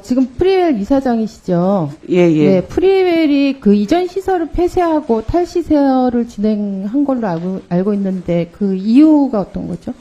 지금 프리웰 이사장이시죠? 예, 예. 네, 프리웰이 그 이전 시설을 폐쇄하고 탈시설을 진행한 걸로 알고 있는데 그 이유가 어떤 거죠?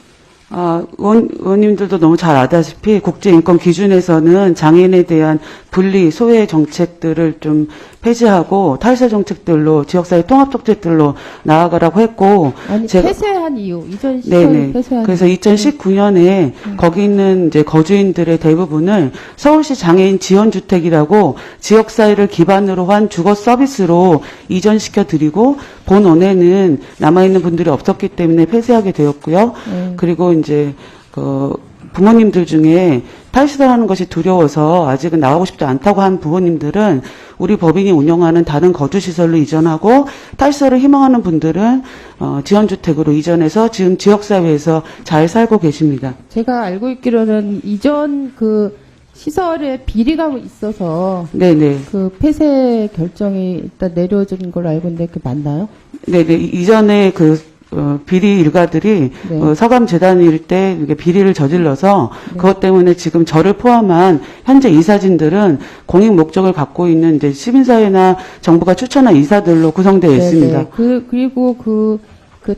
의원님들도 너무 잘 아다시피 국제인권 기준에서는 장애인에 대한 분리, 소외 정책들을 좀 폐지하고 탈세 정책들로 지역사회 통합 정책들로 나아가라고 했고 아니 폐쇄한 이유 이전 시설 폐쇄한 그래서 2019년에 거기 있는 이제 거주인들의 대부분을 서울시 장애인 지원주택이라고 지역사회를 기반으로 한 주거 서비스로 이전시켜 드리고 본원에는 남아있는 분들이 없었기 때문에 폐쇄하게 되었고요. 그리고 이제 부모님들 중에 탈시설하는 것이 두려워서 아직은 나가고 싶지 않다고 한 부모님들은 우리 법인이 운영하는 다른 거주시설로 이전하고 탈시설을 희망하는 분들은 지원주택으로 이전해서 지금 지역사회에서 잘 살고 계십니다. 제가 알고 있기로는 이전 그 시설에 비리가 있어서 네네. 그 폐쇄 결정이 일단 내려진 걸로 알고 있는데 그게 맞나요? 네네. 이전에 비리 일가들이 네. 서감재단일 때 이게 비리를 저질러서 그것 때문에 지금 저를 포함한 현재 이사진들은 공익 목적을 갖고 있는 이제 시민사회나 정부가 추천한 이사들로 구성되어 있습니다. 그리고 그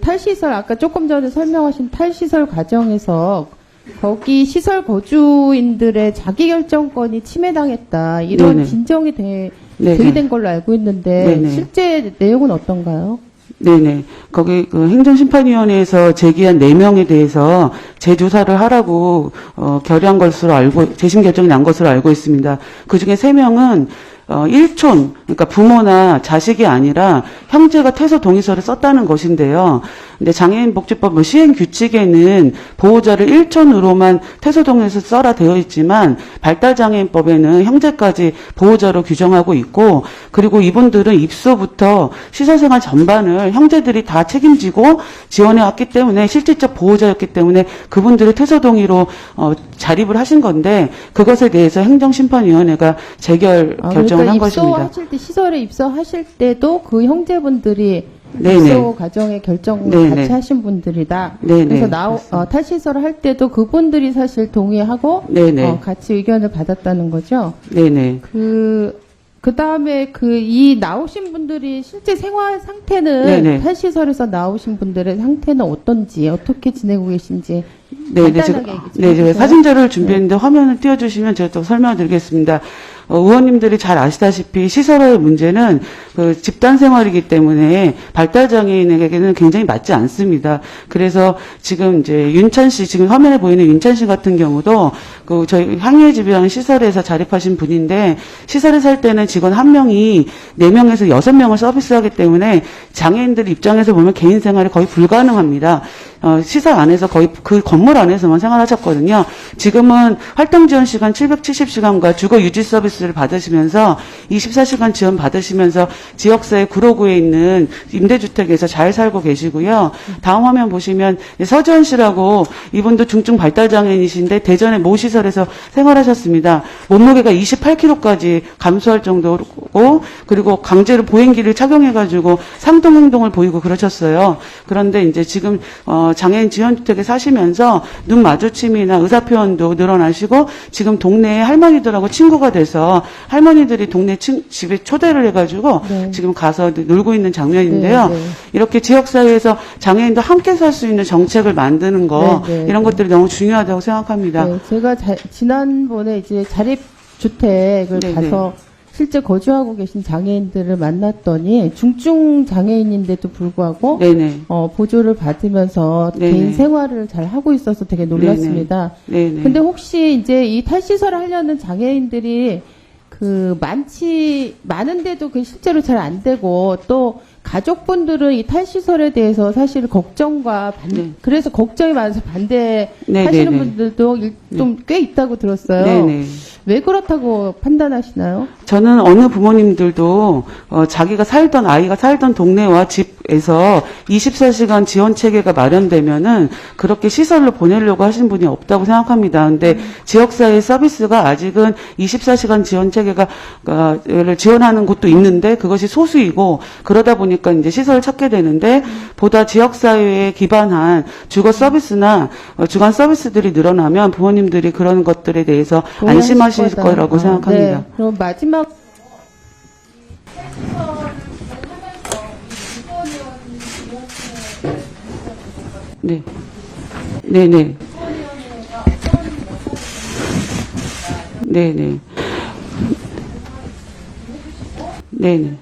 탈시설 아까 조금 전에 설명하신 탈시설 과정에서 거기 시설 거주인들의 자기결정권이 침해당했다 이런 네네. 진정이 제기된 걸로 알고 있는데 네네. 실제 내용은 어떤가요? 네네. 거기 행정심판위원회에서 제기한 4명에 대해서 재조사를 하라고 결의한 것으로 재심 결정이 난 것으로 알고 있습니다. 그 중에 3명은 일촌, 그러니까 부모나 자식이 아니라 형제가 퇴소 동의서를 썼다는 것인데요. 근데 장애인복지법 시행 규칙에는 보호자를 일촌으로만 퇴소 동의서 써라 되어 있지만 발달장애인법에는 형제까지 보호자로 규정하고 있고 그리고 이분들은 입소부터 시설생활 전반을 형제들이 다 책임지고 지원해 왔기 때문에 실질적 보호자였기 때문에 그분들의 퇴소 동의로 자립을 하신 건데 그것에 대해서 행정심판위원회가 결정을 한 것입니다. 입소하실 때 시설에 입소하실 때도 그 형제분들이 네네. 입소 과정의 결정을 네네. 같이 하신 분들이다. 네네. 그래서 탈시설을 할 때도 그분들이 사실 동의하고 네네. 같이 의견을 받았다는 거죠. 네네. 그 다음에 이 나오신 분들이 실제 생활 상태는 네네. 탈시설에서 나오신 분들의 상태는 어떤지 어떻게 지내고 계신지 네, 간단하게 얘기 좀 제가 해주세요. 사진자료를 준비했는데 화면을 띄워주시면 제가 또 설명을 드리겠습니다. 의원님들이 잘 아시다시피 시설의 문제는 집단 생활이기 때문에 발달장애인에게는 굉장히 맞지 않습니다. 그래서 지금 이제 윤찬 씨, 지금 화면에 보이는 윤찬 씨 같은 경우도 저희 항해의 집이라는 시설에서 자립하신 분인데 시설에 살 때는 직원 1명이 4명에서 6명을 서비스하기 때문에 장애인들 입장에서 보면 개인 생활이 거의 불가능합니다. 시설 안에서 거의 그 건물 안에서만 생활하셨거든요. 지금은 활동 지원 시간 770시간과 주거 유지 서비스를 받으시면서 24시간 지원 받으시면서 지역사회 구로구에 있는 임대주택에서 잘 살고 계시고요. 다음 화면 보시면 서지원 씨라고 이분도 중증 발달장애인이신데 대전의 모 시설에서 생활하셨습니다. 몸무게가 28kg까지 감소할 정도고 그리고 강제로 보행기를 착용해가지고 상동 행동을 보이고 그러셨어요. 그런데 이제 지금 장애인 지원주택에 사시면서 눈 마주침이나 의사표현도 늘어나시고 지금 동네에 할머니들하고 친구가 돼서 할머니들이 동네 집에 초대를 해가지고 네. 지금 가서 놀고 있는 장면인데요. 네. 이렇게 지역사회에서 장애인도 함께 살 수 있는 정책을 만드는 거 네. 이런 것들이 너무 중요하다고 생각합니다. 네, 제가 지난번에 이제 자립주택을 네네. 가서 실제 거주하고 계신 장애인들을 만났더니 중증 장애인인데도 불구하고 네네. 보조를 받으면서 네네. 개인 생활을 잘 하고 있어서 되게 놀랐습니다. 네네. 근데 혹시 이제 이 탈시설을 하려는 장애인들이 많은데도 그게 실제로 잘 안 되고 또 가족분들은 이 탈시설에 대해서 사실 걱정과 네. 그래서 걱정이 많아서 반대하시는 네네네. 분들도 좀 꽤 있다고 들었어요. 네네. 왜 그렇다고 판단하시나요? 저는 어느 부모님들도 아이가 살던 동네와 집에서 24시간 지원 체계가 마련되면은 그렇게 시설로 보내려고 하신 분이 없다고 생각합니다. 근데 지역사회 서비스가 아직은 24시간 지원 체계가 를 지원하는 곳도 있는데 그것이 소수이고 그러다 보니까 보니까 이제 시설을 찾게 되는데 보다 지역사회에 기반한 주거 서비스나 주간 서비스들이 늘어나면 부모님들이 그런 것들에 대해서 안심하실 거다. 거라고 생각합니다. 네. 그럼 마지막 네. 네네. 네네. 네네.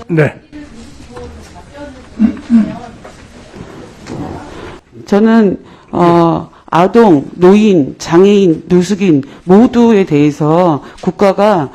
네. 저는 아동, 노인, 장애인, 노숙인 모두에 대해서 국가가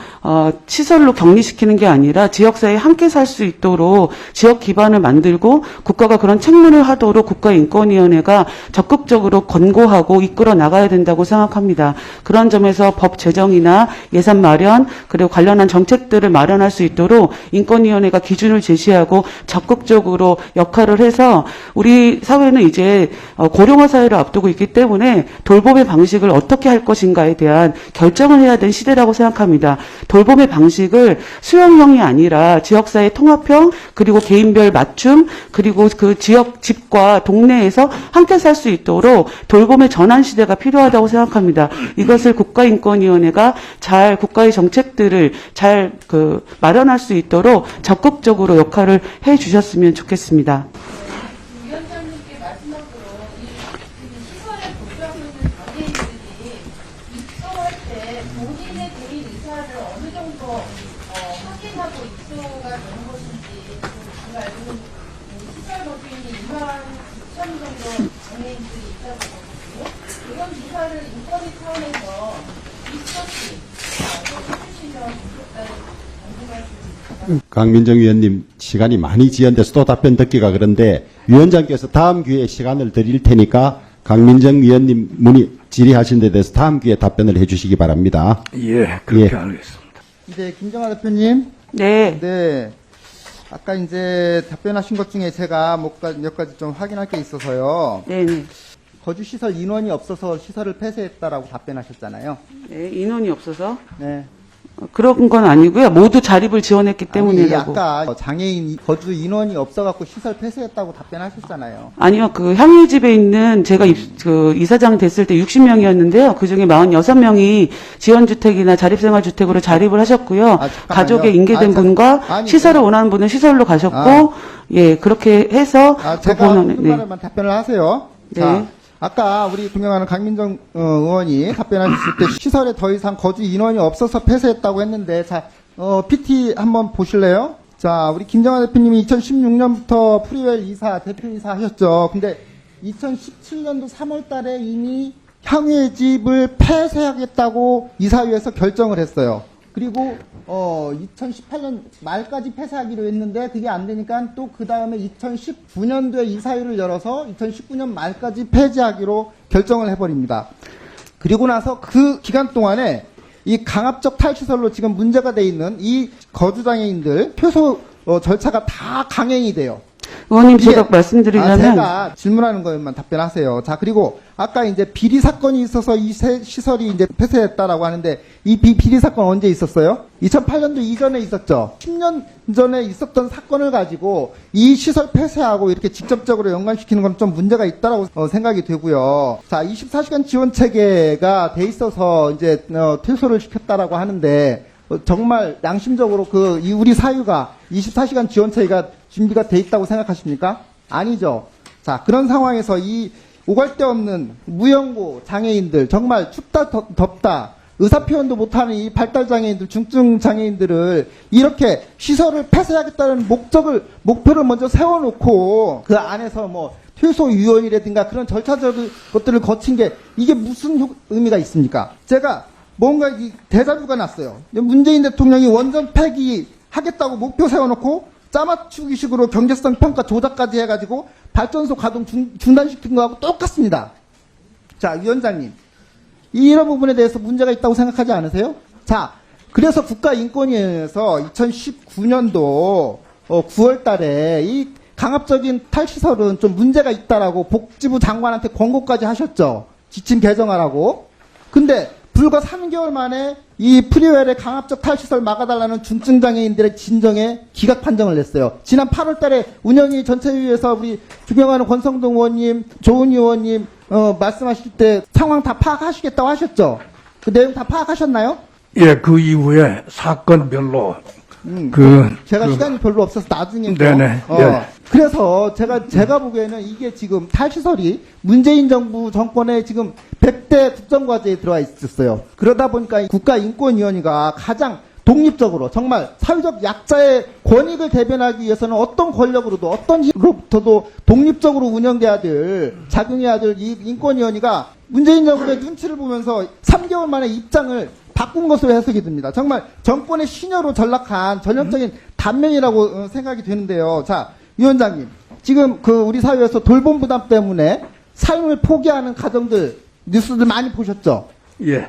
시설로 격리시키는 게 아니라 지역사회에 함께 살 수 있도록 지역 기반을 만들고 국가가 그런 책무를 하도록 국가인권위원회가 적극적으로 권고하고 이끌어 나가야 된다고 생각합니다. 그런 점에서 법 제정이나 예산 마련 그리고 관련한 정책들을 마련할 수 있도록 인권위원회가 기준을 제시하고 적극적으로 역할을 해서 우리 사회는 이제 고령화 사회를 앞두고 있기 때문에 돌봄의 방식을 어떻게 할 것인가에 대한 결정을 해야 되는 시대라고 생각합니다. 돌봄의 방식을 수용형이 아니라 지역사회 통합형 그리고 개인별 맞춤 그리고 그 지역 집과 동네에서 함께 살 수 있도록 돌봄의 전환 시대가 필요하다고 생각합니다. 이것을 국가인권위원회가 잘 국가의 정책들을 잘 마련할 수 있도록 적극적으로 역할을 해 주셨으면 좋겠습니다. 위원장님께 마지막으로 이 시설에 거주하고 있는 장애인들이 입소할 때 본인의 개인 의사를 어느 정도 확인하고 입소가 되는 것인지 제가 알기로는 시설 거주에 있는 2만 9천 정도 장애인들이 있다고 하거든요. 이런 조사를 인권위 차원에서 있었지 해주시면 좋겠다는 궁금하십니다. 강민정 위원님 시간이 많이 지연돼서 또 답변 듣기가 그런데 위원장께서 다음 기회에 시간을 드릴 테니까 강민정 위원님 질의하신 데 대해서 다음 기회에 답변을 해주시기 바랍니다. 예, 그렇게 예. 알겠습니다. 이제 김정아 대표님. 네. 네. 아까 이제 답변하신 것 중에 제가 몇 가지 좀 확인할 게 있어서요. 네네. 거주시설 인원이 없어서 시설을 폐쇄했다라고 답변하셨잖아요. 네, 인원이 없어서 네. 그런 건 아니고요. 모두 자립을 지원했기 아니, 때문이라고. 아까 장애인 거주 인원이 없어갖고 시설 폐쇄했다고 답변하셨잖아요. 아니요, 그 향유 집에 있는 제가 이사장 됐을 때 60명이었는데요. 그 중에 46명이 지원주택이나 자립생활주택으로 자립을 하셨고요. 잠깐만요. 가족에 인계된 분과 아니, 시설을 원하는 분은 시설로 가셨고, 예, 그렇게 해서 제가 번호는- 한 말만 답변을 하세요. 네. 자, 아까 우리 존경하는 강민정 의원이 답변하셨을 때 시설에 더 이상 거주 인원이 없어서 폐쇄했다고 했는데, 자, PT 한번 보실래요? 자, 우리 김정아 대표님이 2016년부터 프리웰 대표이사 하셨죠. 근데 2017년도 3월 달에 이미 향유의 집을 폐쇄하겠다고 이사회에서 결정을 했어요. 그리고 2018년 말까지 폐쇄하기로 했는데 그게 안 되니까 또 그 다음에 2019년도에 이사회를 열어서 2019년 말까지 폐지하기로 결정을 해버립니다. 그리고 나서 그 기간 동안에 이 강압적 탈시설로 지금 문제가 돼 있는 이 거주장애인들 표소 절차가 다 강행이 돼요. 의원님 제가 이게- 말씀드리려면 제가 질문하는 것만 답변하세요. 자, 그리고 아까 이제 비리 사건이 있어서 이 시설이 이제 폐쇄했다라고 하는데 이 비리 사건 언제 있었어요? 2008년도 이전에 있었죠. 10년 전에 있었던 사건을 가지고 이 시설 폐쇄하고 이렇게 직접적으로 연관시키는 건 좀 문제가 있다라고 생각이 되고요. 자, 24시간 지원 체계가 돼 있어서 이제 퇴소를 시켰다라고 하는데 정말 양심적으로 우리 사유가 24시간 지원 체계가 준비가 돼 있다고 생각하십니까? 아니죠. 자, 그런 상황에서 이 오갈 데 없는 무연고 장애인들, 정말 춥다 덥다 의사표현도 못하는 이 발달장애인들, 중증 장애인들을 이렇게 시설을 폐쇄하겠다는 목표를 먼저 세워놓고 그 안에서 뭐 퇴소위원이라든가 그런 절차적인 것들을 거친 게 이게 무슨 의미가 있습니까? 제가 뭔가 이 대자뷰가 났어요. 문재인 대통령이 원전 폐기하겠다고 목표 세워놓고 짜맞추기식으로 경제성 평가 조작까지 해가지고 발전소 가동 중단시킨 거하고 똑같습니다. 자, 위원장님. 이런 부분에 대해서 문제가 있다고 생각하지 않으세요? 자, 그래서 국가인권위원회에서 2019년도 9월 달에 이 강압적인 탈시설은 좀 문제가 있다라고 복지부 장관한테 권고까지 하셨죠. 지침 개정하라고. 근데 불과 3개월 만에 이 프리웰의 강압적 탈시설 막아달라는 중증장애인들의 진정에 기각 판정을 냈어요. 지난 8월 달에 운영위 전체회의에서 우리 존경하는 권성동 의원님, 조은희 의원님 말씀하실 때 상황 다 파악하시겠다고 하셨죠? 그 내용 다 파악하셨나요? 예, 그 이후에 사건별로 제가 시간이 별로 없어서 나중에 네네. 예. 그래서 제가 보기에는 이게 지금 탈시설이 문재인 정부 정권에 지금 100대 국정과제에 들어와 있었어요. 그러다 보니까 국가인권위원회가 가장 독립적으로 정말 사회적 약자의 권익을 대변하기 위해서는 어떤 권력으로도 어떤 힘으로부터도 독립적으로 운영돼야 될 작용해야 될 이 인권위원회가 문재인 정부의 눈치를 보면서 3개월 만에 입장을 바꾼 것으로 해석이 됩니다. 정말 정권의 신여로 전락한 전형적인 단면이라고 생각이 되는데요. 자, 위원장님, 지금 우리 사회에서 돌봄 부담 때문에 삶을 포기하는 가정들 뉴스들 많이 보셨죠? 예.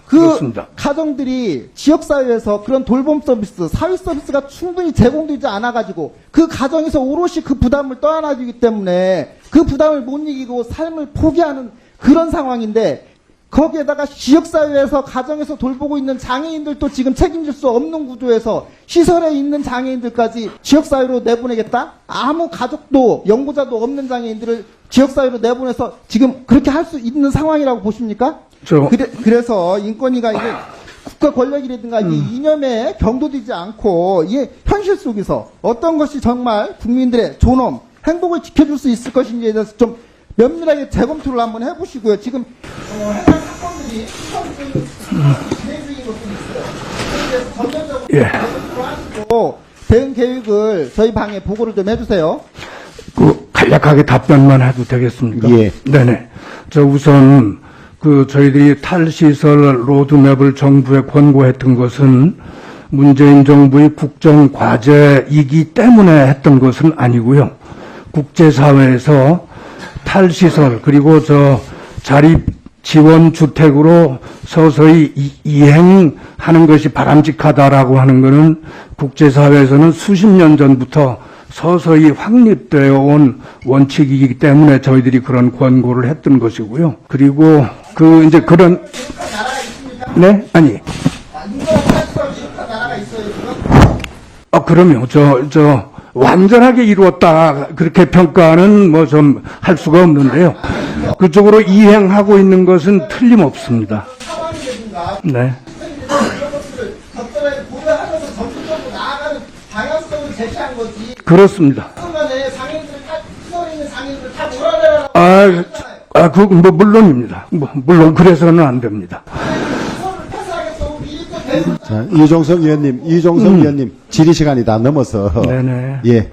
그 그렇습니다. 가정들이 지역사회에서 그런 돌봄 서비스, 사회 서비스가 충분히 제공되지 않아가지고 그 가정에서 오롯이 그 부담을 떠안아주기 때문에 그 부담을 못 이기고 삶을 포기하는 그런 상황인데 거기에다가 지역사회에서 가정에서 돌보고 있는 장애인들도 지금 책임질 수 없는 구조에서 시설에 있는 장애인들까지 지역사회로 내보내겠다? 아무 가족도 연고자도 없는 장애인들을 지역사회로 내보내서 지금 그렇게 할 수 있는 상황이라고 보십니까? 그래서 인권위가 이게 국가 권력이라든가 이 이념에 경도되지 않고 이게 현실 속에서 어떤 것이 정말 국민들의 존엄, 행복을 지켜줄 수 있을 것인지에 대해서 좀 면밀하게 재검토를 한번 해보시고요. 지금 해당 사건들이 진행 중인 것도 있어요. 그래서 전면적으로 하시고 대응 계획을 저희 방에 보고를 좀 해주세요. 간략하게 답변만 해도 되겠습니까? 예. 네네. 우선 저희들이 탈시설 로드맵을 정부에 권고했던 것은 문재인 정부의 국정 과제이기 때문에 했던 것은 아니고요. 국제사회에서 탈시설 그리고 자립 지원 주택으로 서서히 이행하는 것이 바람직하다라고 하는 것은 국제사회에서는 수십 년 전부터 서서히 확립되어 온 원칙이기 때문에 저희들이 그런 권고를 했던 것이고요. 그리고 이제 그런 네? 아니. 그럼요. 완전하게 이루었다 그렇게 평가는 뭐 좀 할 수가 없는데요. 그쪽으로 이행하고 있는 것은 틀림없습니다. 네. 그렇습니다. 물론입니다. 물론 그래서는 안 됩니다. 자, 이종석 의원님 질의 시간이 다 넘어서 네네. 예.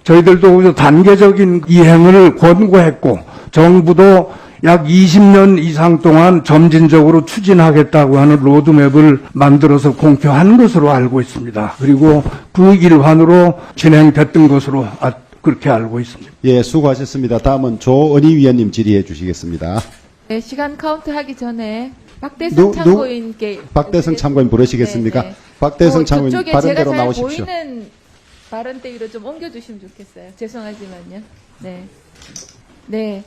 저희들도 단계적인 이행을 권고했고 정부도 약 20년 이상 동안 점진적으로 추진하겠다고 하는 로드맵을 만들어서 공표한 것으로 알고 있습니다. 그리고 그 일환으로 진행됐던 것으로 그렇게 알고 있습니다. 예, 수고하셨습니다. 다음은 조은희 위원님 질의해 주시겠습니다. 네, 시간 카운트 하기 전에 박대성 참고인께 박대성 참고인 부르시겠습니까? 네. 박대성 참고인 저쪽에 발언대로 제가 잘 나오십시오. 보이는 발언대 위로 좀 옮겨주시면 좋겠어요. 죄송하지만요. 네. 네.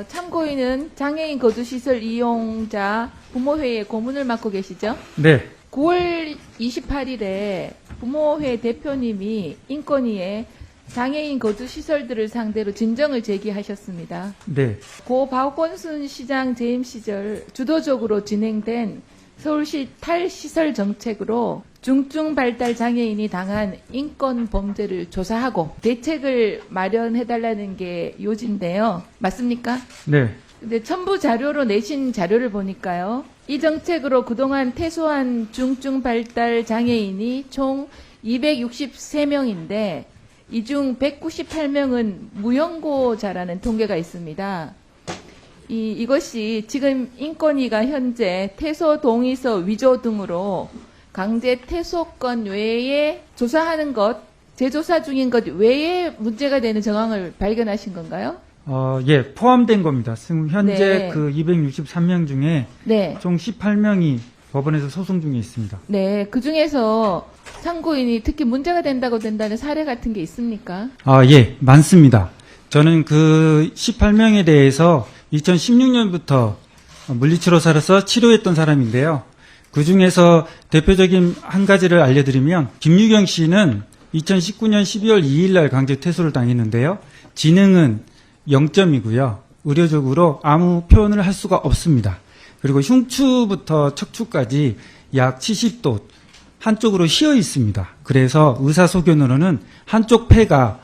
참고인은 장애인 거주시설 이용자 부모회의 고문을 맡고 계시죠? 네. 9월 28일에 부모회 대표님이 인권위에 장애인 거주시설들을 상대로 진정을 제기하셨습니다. 네. 고 박원순 시장 재임 시절 주도적으로 진행된 서울시 탈시설 정책으로 중증 발달 장애인이 당한 인권 범죄를 조사하고 대책을 마련해달라는 게 요지인데요. 맞습니까? 네. 근데 첨부 자료로 내신 자료를 보니까요. 이 정책으로 그동안 퇴소한 중증 발달 장애인이 총 263명인데 이 중 198명은 무연고자라는 통계가 있습니다. 이것이 지금 인권위가 현재 퇴소 동의서 위조 등으로 강제 퇴소건 외에 조사하는 것, 재조사 중인 것 외에 문제가 되는 정황을 발견하신 건가요? 예, 포함된 겁니다. 지금 현재 네. 263명 중에 네. 총 18명이 법원에서 소송 중에 있습니다. 네, 그 중에서 참고인이 특히 문제가 된다는 사례 같은 게 있습니까? 예, 많습니다. 저는 그 18명에 대해서 2016년부터 물리치료사로서 치료했던 사람인데요. 그 중에서 대표적인 한 가지를 알려드리면 김유경 씨는 2019년 12월 2일 날 강제 퇴소를 당했는데요. 지능은 0점이고요. 의료적으로 아무 표현을 할 수가 없습니다. 그리고 흉추부터 척추까지 약 70도 한쪽으로 휘어 있습니다. 그래서 의사 소견으로는 한쪽 폐가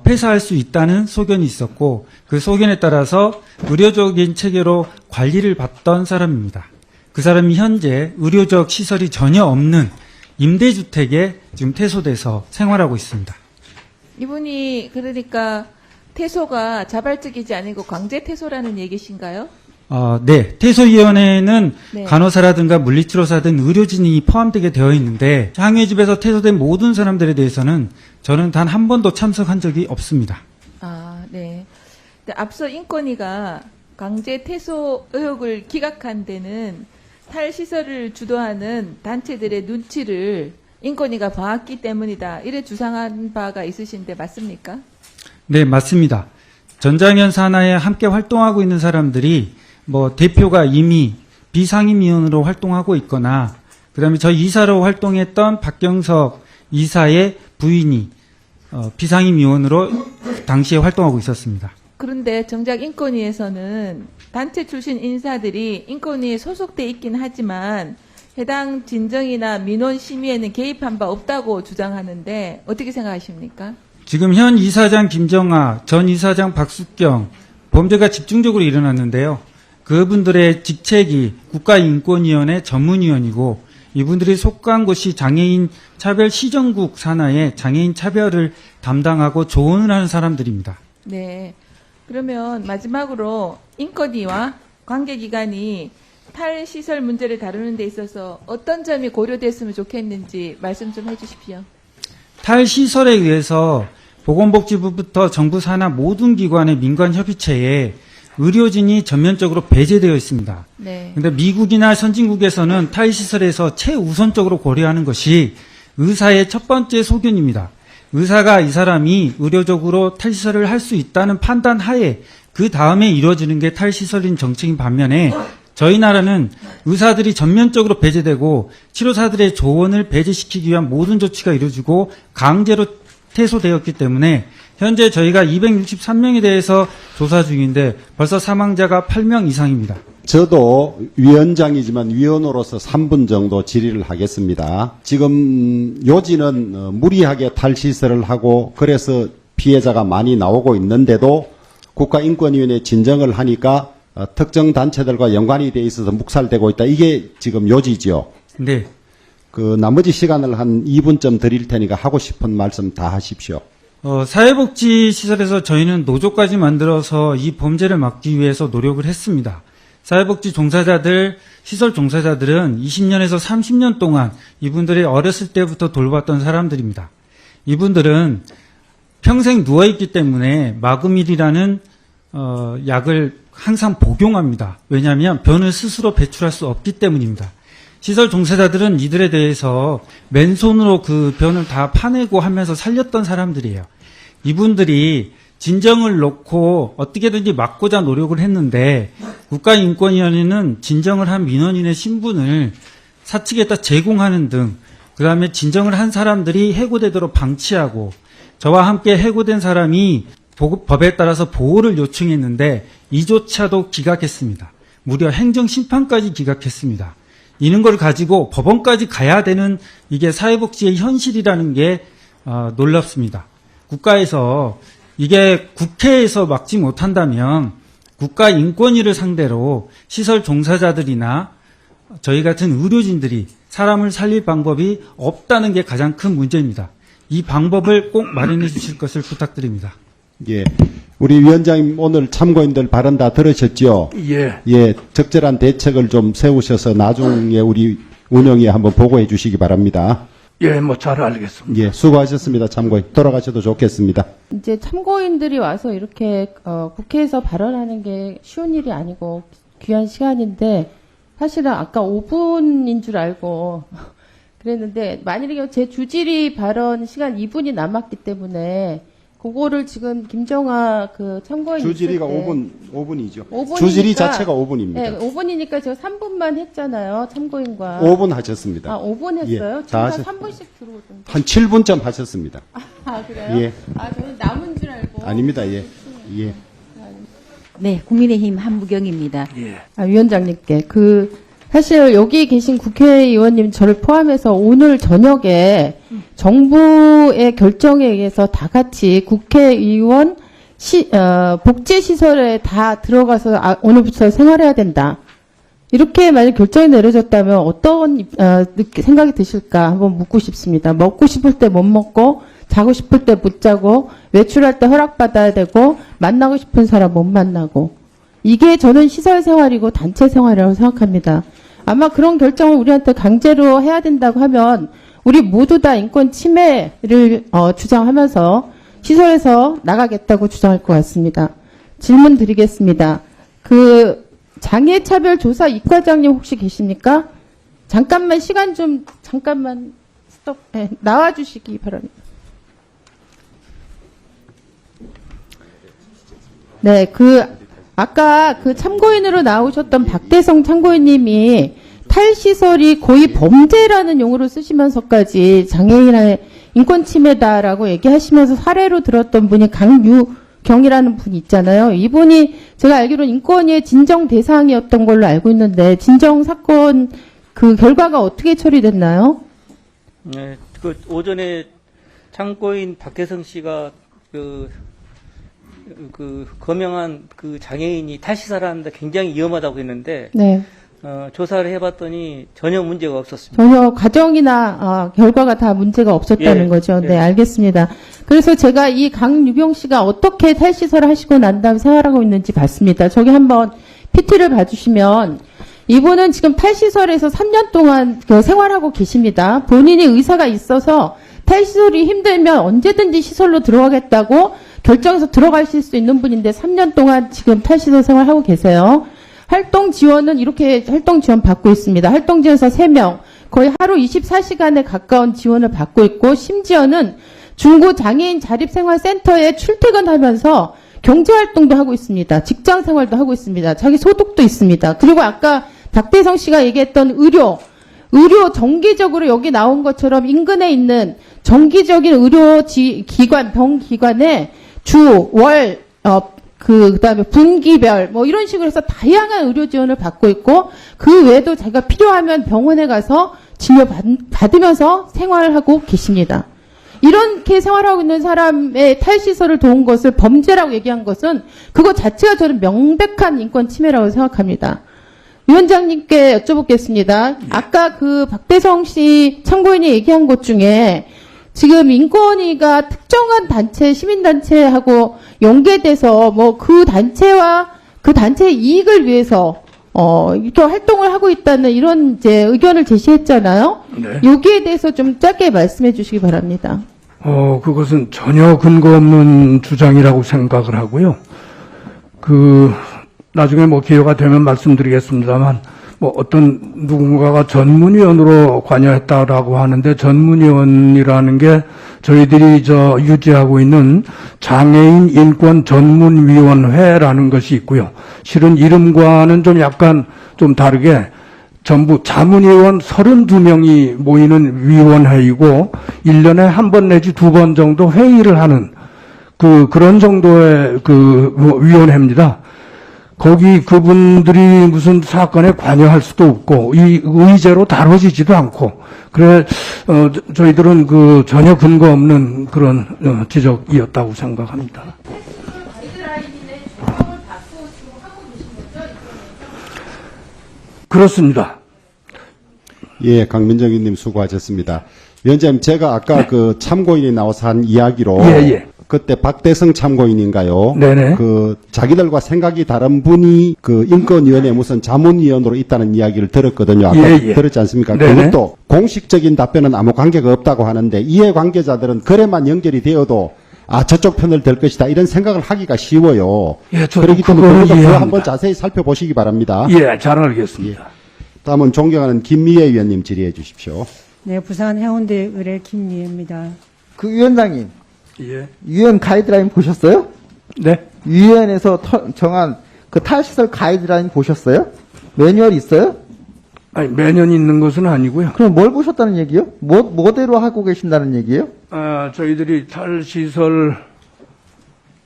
폐사할 수 있다는 소견이 있었고 그 소견에 따라서 의료적인 체계로 관리를 받던 사람입니다. 그 사람이 현재 의료적 시설이 전혀 없는 임대주택에 지금 퇴소돼서 생활하고 있습니다. 이분이 그러니까 퇴소가 자발적이지 아니고 강제 퇴소라는 얘기신가요? 네. 퇴소위원회에는 네. 간호사라든가 물리치료사 등 의료진이 포함되게 되어 있는데 항해 집에서 퇴소된 모든 사람들에 대해서는 저는 단 한 번도 참석한 적이 없습니다. 아, 네. 근데 앞서 인권위가 강제 퇴소 의혹을 기각한 데는 탈시설을 주도하는 단체들의 눈치를 인권위가 봐왔기 때문이다. 이래 주장한 바가 있으신데 맞습니까? 네, 맞습니다. 전장현 산하에 함께 활동하고 있는 사람들이 대표가 이미 비상임위원으로 활동하고 있거나 그다음에 저희 이사로 활동했던 박경석 이사의 부인이 비상임위원으로 당시에 활동하고 있었습니다. 그런데 정작 인권위에서는 단체 출신 인사들이 인권위에 소속돼 있긴 하지만 해당 진정이나 민원 심의에는 개입한 바 없다고 주장하는데 어떻게 생각하십니까? 지금 현 이사장 김정아, 전 이사장 박숙경 범죄가 집중적으로 일어났는데요. 그분들의 직책이 국가인권위원회 전문위원이고 이분들이 속한 곳이 장애인 차별 시정국 산하에 장애인 차별을 담당하고 조언을 하는 사람들입니다. 네. 그러면 마지막으로 인권위와 관계기관이 탈시설 문제를 다루는 데 있어서 어떤 점이 고려됐으면 좋겠는지 말씀 좀 해주십시오. 탈시설에 의해서 보건복지부부터 정부 산하 모든 기관의 민관협의체에 의료진이 전면적으로 배제되어 있습니다. 네. 그런데 미국이나 선진국에서는 탈시설에서 최우선적으로 고려하는 것이 의사의 첫 번째 소견입니다. 의사가 이 사람이 의료적으로 탈시설을 할 수 있다는 판단 하에 그 다음에 이루어지는 게 탈시설인 정책인 반면에 저희 나라는 의사들이 전면적으로 배제되고 치료사들의 조언을 배제시키기 위한 모든 조치가 이루어지고 강제로 퇴소되었기 때문에 현재 저희가 263명에 대해서 조사 중인데 벌써 사망자가 8명 이상입니다. 저도 위원장이지만 위원으로서 3분 정도 질의를 하겠습니다. 지금 요지는 무리하게 탈시설을 하고 그래서 피해자가 많이 나오고 있는데도 국가인권위원회 진정을 하니까 특정 단체들과 연관이 돼 있어서 묵살되고 있다. 이게 지금 요지죠. 네. 나머지 시간을 한 2분쯤 드릴 테니까 하고 싶은 말씀 다 하십시오. 사회복지시설에서 저희는 노조까지 만들어서 이 범죄를 막기 위해서 노력을 했습니다. 사회복지 종사자들, 시설 종사자들은 20년에서 30년 동안 이분들이 어렸을 때부터 돌봤던 사람들입니다. 이분들은 평생 누워있기 때문에 마금일이라는 약을 항상 복용합니다. 왜냐하면 변을 스스로 배출할 수 없기 때문입니다. 시설 종사자들은 이들에 대해서 맨손으로 그 변을 다 파내고 하면서 살렸던 사람들이에요. 이분들이 진정을 놓고 어떻게든지 막고자 노력을 했는데 국가인권위원회는 진정을 한 민원인의 신분을 사측에다 제공하는 등 그다음에 진정을 한 사람들이 해고되도록 방치하고 저와 함께 해고된 사람이 법에 따라서 보호를 요청했는데 이조차도 기각했습니다. 무려 행정심판까지 기각했습니다. 이런 걸 가지고 법원까지 가야 되는 이게 사회복지의 현실이라는 게 놀랍습니다. 국가에서 이게 국회에서 막지 못한다면 국가인권위를 상대로 시설 종사자들이나 저희 같은 의료진들이 사람을 살릴 방법이 없다는 게 가장 큰 문제입니다. 이 방법을 꼭 마련해 주실 것을 부탁드립니다. 예. 우리 위원장님 오늘 참고인들 발언 다 들으셨죠? 예. 예. 적절한 대책을 좀 세우셔서 나중에 우리 운영위에 한번 보고해 주시기 바랍니다. 예, 잘 알겠습니다. 예. 수고하셨습니다. 참고인. 돌아가셔도 좋겠습니다. 이제 참고인들이 와서 이렇게 국회에서 발언하는 게 쉬운 일이 아니고 귀한 시간인데 사실은 아까 5분인 줄 알고 그랬는데 만일에 제 주질의 발언 시간 2분이 남았기 때문에 그거를 지금 김정아 그 참고인 주질의가 있을 때 5분이죠. 5분이니까, 주질의 자체가 5분입니다. 네, 5분이니까 제가 3분만 했잖아요. 참고인과. 5분 하셨습니다. 아, 5분 했어요? 예, 지금 다 한 하셨- 3분씩 들어오던데. 한 7분쯤 하셨습니다. 아, 그래요? 예. 아, 저는 남은 줄 알고. 아닙니다. 예. 예. 네, 국민의힘 한무경입니다. 아, 위원장님께 사실 여기 계신 국회의원님 저를 포함해서 오늘 저녁에 정부의 결정에 의해서 다 같이 국회의원 복지시설에 다 들어가서 오늘부터 생활해야 된다. 이렇게 만약 결정이 내려졌다면 어떤 생각이 드실까 한번 묻고 싶습니다. 먹고 싶을 때 못 먹고 자고 싶을 때 못 자고 외출할 때 허락받아야 되고 만나고 싶은 사람 못 만나고 이게 저는 시설 생활이고 단체 생활이라고 생각합니다. 아마 그런 결정을 우리한테 강제로 해야 된다고 하면 우리 모두 다 인권 침해를 주장하면서 시설에서 나가겠다고 주장할 것 같습니다. 질문 드리겠습니다. 장애차별조사 이과장님 혹시 계십니까? 잠깐만 시간 좀 잠깐만 스톱 나와주시기 바랍니다. 네, 아까 참고인으로 나오셨던 박대성 참고인님이 탈시설이 거의 범죄라는 용어를 쓰시면서까지 장애인의 인권 침해다라고 얘기하시면서 사례로 들었던 분이 강유경이라는 분이 있잖아요. 이분이 제가 알기로는 인권위의 진정 대상이었던 걸로 알고 있는데 진정 사건 결과가 어떻게 처리됐나요? 네, 오전에 참고인 박혜성 씨가 거명한 장애인이 탈시설하는데 굉장히 위험하다고 했는데 네. 조사를 해봤더니 전혀 문제가 없었습니다. 전혀 과정이나 결과가 다 문제가 없었다는 예, 거죠. 네, 예. 알겠습니다. 그래서 제가 이 강유경 씨가 어떻게 탈시설을 하시고 난 다음에 생활하고 있는지 봤습니다. 저기 한번 PT를 봐주시면 이분은 지금 탈시설에서 3년 동안 생활하고 계십니다. 본인이 의사가 있어서 탈시설이 힘들면 언제든지 시설로 들어가겠다고 결정해서 들어가실 수 있는 분인데 3년 동안 지금 탈시설 생활하고 계세요. 활동 지원은 이렇게 활동 지원 받고 있습니다. 활동 지원서 3명, 거의 하루 24시간에 가까운 지원을 받고 있고 심지어는 중구 장애인 자립생활센터에 출퇴근하면서 경제활동도 하고 있습니다. 직장생활도 하고 있습니다. 자기 소득도 있습니다. 그리고 아까 박대성 씨가 얘기했던 의료 정기적으로 여기 나온 것처럼 인근에 있는 정기적인 의료 기관, 병기관에 주, 월, 그다음에 분기별 이런 식으로 해서 다양한 의료 지원을 받고 있고 그 외에도 자기가 필요하면 병원에 가서 진료 받으면서 생활하고 계십니다. 이렇게 생활하고 있는 사람의 탈시설을 도운 것을 범죄라고 얘기한 것은 그거 자체가 저는 명백한 인권 침해라고 생각합니다. 위원장님께 여쭤보겠습니다. 아까 박대성 씨 참고인이 얘기한 것 중에 지금 인권위가 특정한 단체, 시민단체하고 연계돼서 그 단체와 그 단체의 이익을 위해서 이렇게 활동을 하고 있다는 이런 이제 의견을 제시했잖아요. 네. 여기에 대해서 좀 짧게 말씀해 주시기 바랍니다. 그것은 전혀 근거 없는 주장이라고 생각을 하고요. 나중에 기회가 되면 말씀드리겠습니다만, 어떤 누군가가 전문위원으로 관여했다라고 하는데, 전문위원이라는 게 저희들이 유지하고 있는 장애인 인권 전문위원회라는 것이 있고요. 실은 이름과는 좀 다르게 전부 자문위원 32명이 모이는 위원회이고, 1년에 한 번 내지 2번 정도 회의를 하는 그런 정도의 위원회입니다. 거기 그분들이 무슨 사건에 관여할 수도 없고, 이 의제로 다뤄지지도 않고, 저희들은 전혀 근거 없는 그런 지적이었다고 생각합니다. 그렇습니다. 예, 강민정 의원님 수고하셨습니다. 위원장님, 제가 아까 참고인이 나와서 한 이야기로 예. 그때 박대성 참고인인가요? 네네. 자기들과 생각이 다른 분이 인권위원회 무슨 자문위원으로 있다는 이야기를 들었거든요. 아까 예. 들었지 않습니까? 네네. 그것도 공식적인 답변은 아무 관계가 없다고 하는데 이해관계자들은 그래만 연결이 되어도 저쪽 편을 들 것이다 이런 생각을 하기가 쉬워요. 예, 저도 그렇기 때문에 그걸 그거 이해합니다. 한번 자세히 살펴보시기 바랍니다. 예, 잘 알겠습니다. 다음은 존경하는 김미애 위원님 질의해 주십시오. 네, 부산 해운대 의뢰 김미애입니다. 위원장님, 예. 유엔 가이드라인 보셨어요? 네. 유엔에서 정한 그 탈시설 가이드라인 보셨어요? 매뉴얼 있어요? 아니, 매년 있는 것은 아니고요. 그럼 뭘 보셨다는 얘기요? 뭐대로 하고 계신다는 얘기예요? 저희들이 탈시설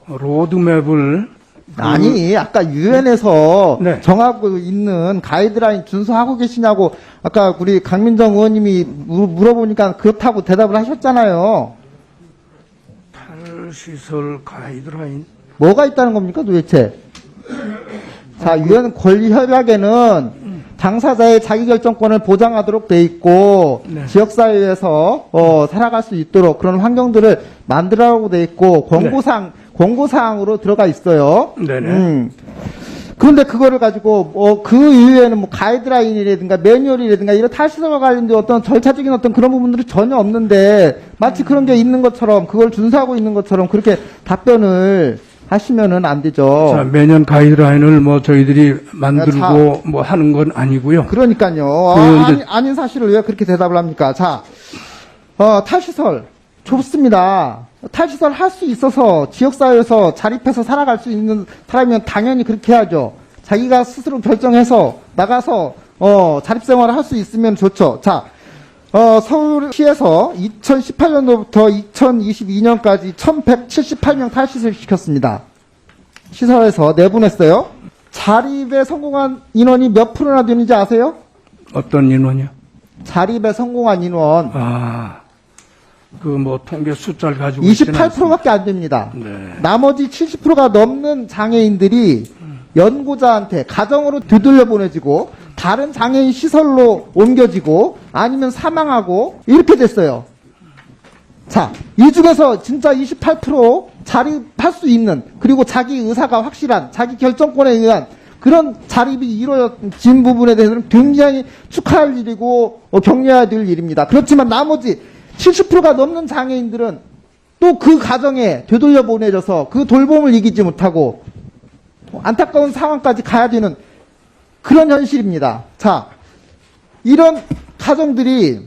로드맵을 아니, 아까 유엔에서 네. 정하고 있는 가이드라인 준수하고 계시냐고 아까 우리 강민정 의원님이 물어보니까 그렇다고 대답을 하셨잖아요. 탈시설 가이드라인. 뭐가 있다는 겁니까 도대체? 자, 유엔 권리협약에는 당사자의 자기결정권을 보장하도록 돼 있고 네. 지역사회에서 살아갈 수 있도록 그런 환경들을 만들라고 돼 있고 권고사항으로 들어가 있어요. 네네. 그런데 그거를 가지고 그 이후에는 뭐 가이드라인이라든가 매뉴얼이라든가 이런 탈시설과 관련된 어떤 절차적인 어떤 그런 부분들이 전혀 없는데 마치 그런 게 있는 것처럼 그걸 준수하고 있는 것처럼 그렇게 답변을 하시면은 안 되죠. 자, 매년 가이드라인을 뭐 저희들이 만들고 자, 뭐 하는 건 아니고요. 그러니까요. 이제- 아닌 사실을 왜 그렇게 대답을 합니까? 자, 탈시설 좋습니다. 탈시설 할 수 있어서 지역사회에서 자립해서 살아갈 수 있는 사람이면 당연히 그렇게 해야죠. 자기가 스스로 결정해서 나가서 자립생활을 할 수 있으면 좋죠. 자, 서울시에서 2018년도부터 2022년까지 1178명 탈시설 시켰습니다. 시설에서 내보냈어요. 자립에 성공한 인원이 몇 프로나 되는지 아세요? 어떤 인원이요? 자립에 성공한 인원 그 뭐 통계 숫자를 가지고 있지는 28%밖에 안 됩니다. 네. 나머지 70%가 넘는 장애인들이 연고자한테 가정으로 되돌려 보내지고 다른 장애인 시설로 옮겨지고 아니면 사망하고 이렇게 됐어요. 자, 이 중에서 진짜 28% 자립할 수 있는 그리고 자기 의사가 확실한 자기 결정권에 의한 그런 자립이 이루어진 부분에 대해서는 굉장히 축하할 일이고 격려해야 될 일입니다. 그렇지만 나머지 70%가 넘는 장애인들은 또 그 가정에 되돌려 보내져서 그 돌봄을 이기지 못하고 안타까운 상황까지 가야 되는 그런 현실입니다. 자, 이런 가정들이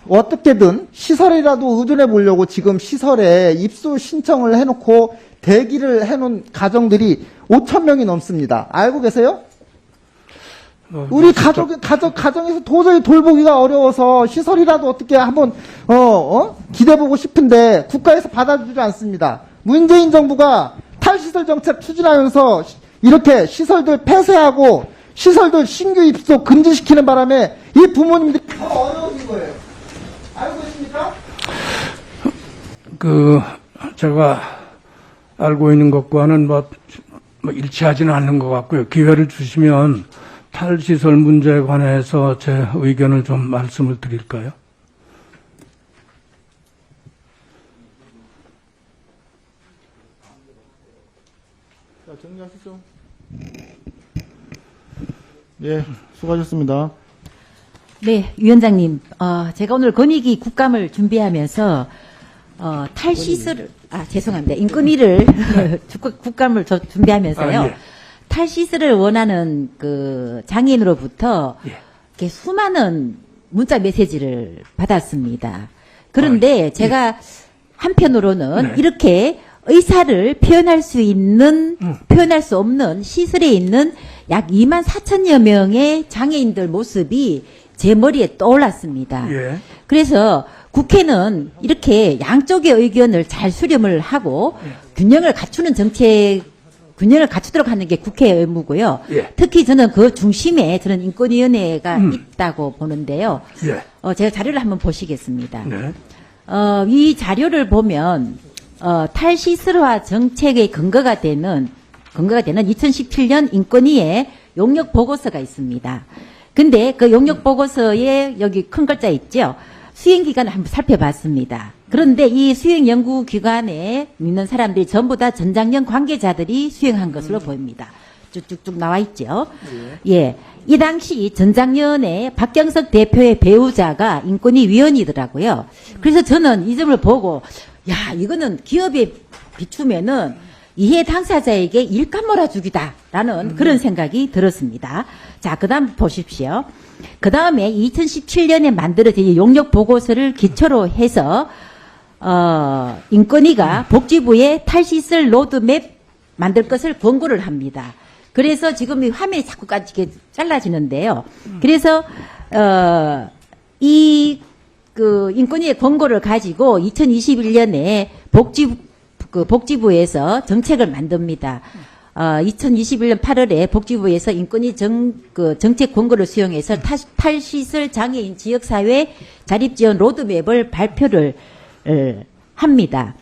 어떻게든 시설이라도 의존해 보려고 지금 시설에 입소 신청을 해놓고 대기를 해놓은 가정들이 5,000명이 넘습니다. 알고 계세요? 우리 가정에서 도저히 돌보기가 어려워서 시설이라도 어떻게 한번, 기대보고 싶은데 국가에서 받아주지 않습니다. 문재인 정부가 탈시설 정책 추진하면서 이렇게 시설들 폐쇄하고 시설들 신규 입소 금지시키는 바람에 이 부모님들이 더 어려워진 거예요. 알고 계십니까? 제가 알고 있는 것과는 뭐 일치하지는 않는 것 같고요. 기회를 주시면 탈시설 문제에 관해서 제 의견을 좀 말씀을 드릴까요? 자, 정리하시죠. 예, 수고하셨습니다. 네, 위원장님. 제가 오늘 권익위 국감을 준비하면서 탈시설 죄송합니다. 인권위를 국감을 준비하면서요. 예. 탈시설을 원하는 그 장애인으로부터 예. 이렇게 수많은 문자 메시지를 받았습니다. 그런데 제가 한편으로는 네. 이렇게 의사를 표현할 수 있는, 표현할 수 없는 시설에 있는 약 2만 4천여 명의 장애인들 모습이 제 머리에 떠올랐습니다. 예. 그래서 국회는 이렇게 양쪽의 의견을 잘 수렴을 하고 균형을 갖추는 정책, 균형을 갖추도록 하는 게 국회의 의무고요. 예. 특히 저는 그 중심에 저는 인권위원회가 있다고 보는데요. 예. 제가 자료를 한번 보시겠습니다. 네. 이 자료를 보면 탈시설화 정책의 근거가 되는 2017년 인권위의 용역 보고서가 있습니다. 근데 그 용역 보고서에 여기 큰 글자 있죠. 수행 기간을 한번 살펴봤습니다. 그런데 이 수행 연구 기관에 있는 사람들이 전부 다 전장년 관계자들이 수행한 것으로 보입니다. 쭉쭉쭉 나와 있죠. 예. 이 당시 전장년에 박경석 대표의 배우자가 인권위 위원이더라고요. 그래서 저는 이 점을 보고, 야, 이거는 기업에 비추면은 이해 당사자에게 일감 몰아주기다라는 그런 생각이 들었습니다. 자, 그 다음 보십시오. 그 다음에 2017년에 만들어진 용역 보고서를 기초로 해서 인권위가 복지부에 탈시설 로드맵 만들 것을 권고를 합니다. 그래서 지금 이 화면이 자꾸 이렇게 잘라지는데요. 그래서 그 인권위의 권고를 가지고 2021년에 복지부에서 정책을 만듭니다. 2021년 8월에 복지부에서 인권위 정책 권고를 수용해서 탈시설 장애인 지역사회 자립지원 로드맵을 발표를 합니다.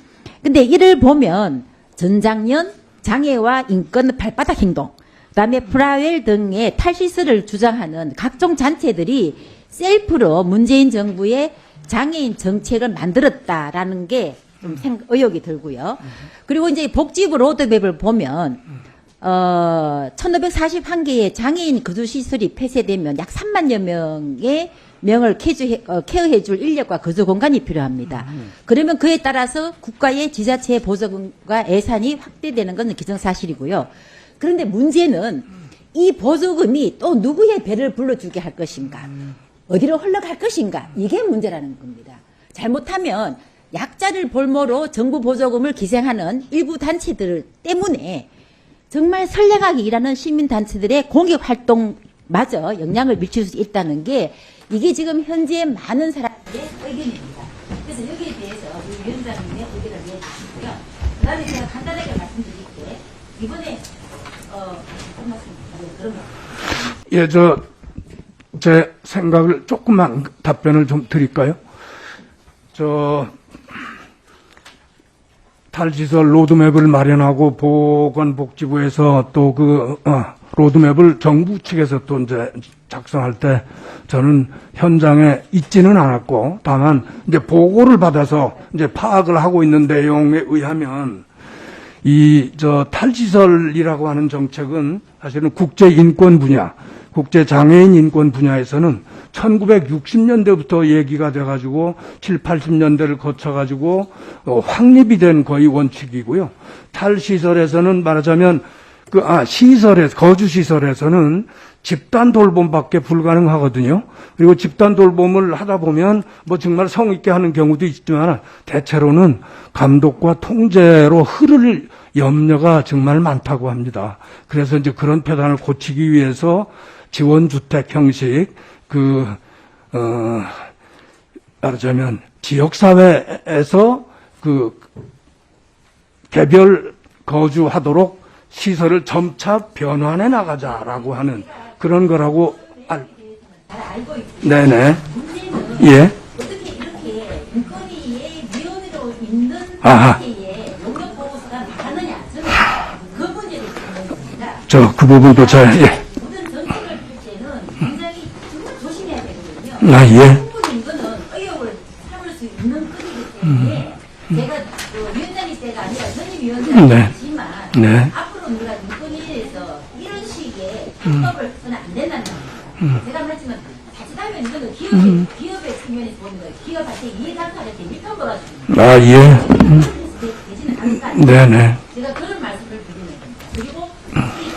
근데 이를 보면 전작년 장애와 인권 발바닥 행동, 그다음에 프라웰 등의 탈시설을 주장하는 각종 단체들이 셀프로 문재인 정부의 장애인 정책을 만들었다라는 게 좀 의혹이 들고요. 그리고 이제 복지부 로드맵을 보면 1541개의 장애인 거주시설이 폐쇄되면 약 3만여 명의 명을 케어해줄 인력과 거주 공간이 필요합니다. 그러면 그에 따라서 국가의 지자체의 보조금과 예산이 확대되는 것은 기정사실이고요. 그런데 문제는 이 보조금이 또 누구의 배를 불러주게 할 것인가, 어디로 흘러갈 것인가, 이게 문제라는 겁니다. 잘못하면 약자를 볼모로 정부 보조금을 기생하는 일부 단체들 때문에 정말 선량하게 일하는 시민단체들의 공익활동마저 영향을 미칠 수 있다는 게 이게 지금 현재 많은 사람들의 의견입니다. 그래서 여기에 대해서 우리 위원장님의 의견을 내주시고요. 그 다음에 제가 간단하게 말씀드릴게. 이번에 그런 제 생각을 조금만 답변을 좀 드릴까요? 탈시설 로드맵을 마련하고 보건복지부에서 또 로드맵을 정부 측에서 또 이제 작성할 때 저는 현장에 있지는 않았고, 다만 이제 보고를 받아서 이제 파악을 하고 있는 내용에 의하면 탈시설이라고 하는 정책은 사실은 국제인권 분야, 국제장애인 인권 분야에서는 1960년대부터 얘기가 돼가지고 7, 80년대를 거쳐가지고 확립이 된 거의 원칙이고요. 탈시설에서는 말하자면 거주시설에서는 집단 돌봄밖에 불가능하거든요. 그리고 집단 돌봄을 하다 보면 정말 성의있게 하는 경우도 있지만 대체로는 감독과 통제로 흐를 염려가 정말 많다고 합니다. 그래서 이제 그런 폐단을 고치기 위해서 지원주택 형식, 말하자면 지역사회에서 개별 거주하도록 시설을 점차 변환해 나가자라고 하는 그런 거라고 알고 있고. 네네. 문제는 예. 어떻게 이렇게 인권위의 위원으로 있는 단체에 용역 보고서가 나가느냐, 저는 그 문제를 듣는 겁니다. 그 부분도 모든 정책을 펼 때는 굉장히 정말 조심해야 되거든요. 충분히 이거는 의혹을 삼을 수 있는 건이기 때문에 제가 위원장이 때가 아니라 전임 위원장이지만 앞으로 우리가 인권위에서 이런 식의 합법을 해서는 안 된다는 겁니다. 제가 말했지만 자칫하면 이거는 기업의 측면에서 보는 거예요. 기업한테 이해당사한테 밀통 걸어주는 되지는 않을 거 아니에요. 제가 그런 말씀을 드리는 겁니다. 그리고 이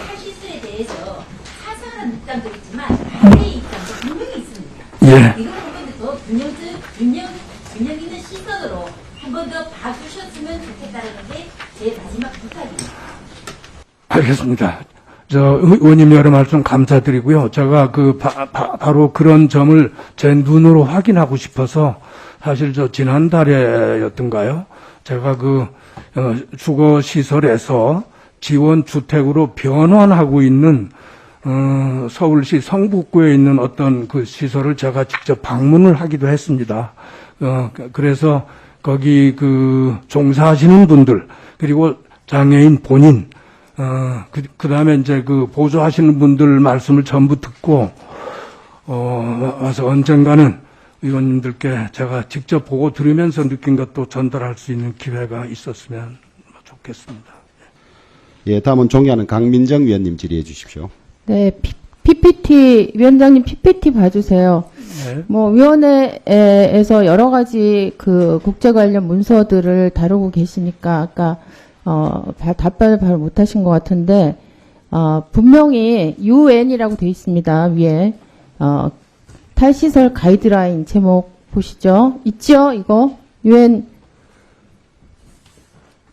탈시설에 대해서 사상하는 입장도 있지만 반대의 입장도 분명히 있습니다. 이걸 한 번 더 균형 있는 시선으로 한 번 더 봐주셨으면 좋겠다는 게 제 마지막 부탁입니다. 알겠습니다. 의원님 여러 말씀 감사드리고요. 제가 바로 그런 점을 제 눈으로 확인하고 싶어서 사실 지난달에였던가요? 제가 주거시설에서 지원주택으로 변환하고 있는 서울시 성북구에 있는 어떤 그 시설을 제가 직접 방문을 하기도 했습니다. 그래서 거기 종사하시는 분들, 그리고 장애인 본인, 그 다음에 이제 보조하시는 분들 말씀을 전부 듣고, 와서 언젠가는 의원님들께 제가 직접 보고 들으면서 느낀 것도 전달할 수 있는 기회가 있었으면 좋겠습니다. 예, 다음은 존경하는 강민정 위원님 질의해 주십시오. 네, PPT, 위원장님 PPT 봐주세요. 네. 위원회에서 여러 가지 국제 관련 문서들을 다루고 계시니까 아까, 답변을 바로 못하신 것 같은데, 분명히 UN이라고 되어 있습니다. 위에, 탈시설 가이드라인 제목 보시죠. 있죠? 이거? UN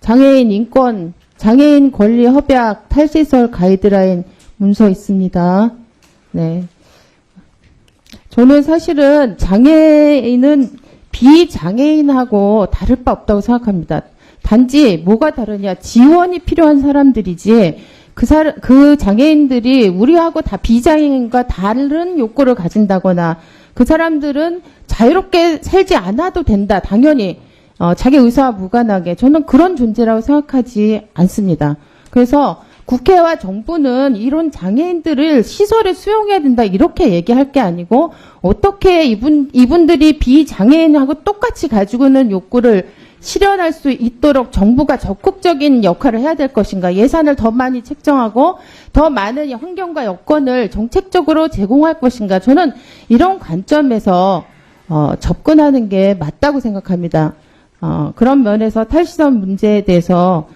장애인 인권, 장애인 권리 협약 탈시설 가이드라인 문서 있습니다. 네. 저는 사실은 장애인은 비장애인하고 다를 바 없다고 생각합니다. 단지 뭐가 다르냐, 지원이 필요한 사람들이지, 그 장애인들이 우리하고 다 비장애인과 다른 욕구를 가진다거나, 그 사람들은 자유롭게 살지 않아도 된다. 당연히, 자기 의사와 무관하게. 저는 그런 존재라고 생각하지 않습니다. 그래서 국회와 정부는 이런 장애인들을 시설에 수용해야 된다. 이렇게 얘기할 게 아니고, 어떻게 이분들이 비장애인하고 똑같이 가지고 있는 욕구를 실현할 수 있도록 정부가 적극적인 역할을 해야 될 것인가. 예산을 더 많이 책정하고 더 많은 환경과 여건을 정책적으로 제공할 것인가. 저는 이런 관점에서 접근하는 게 맞다고 생각합니다. 그런 면에서 탈시설 문제에 대해서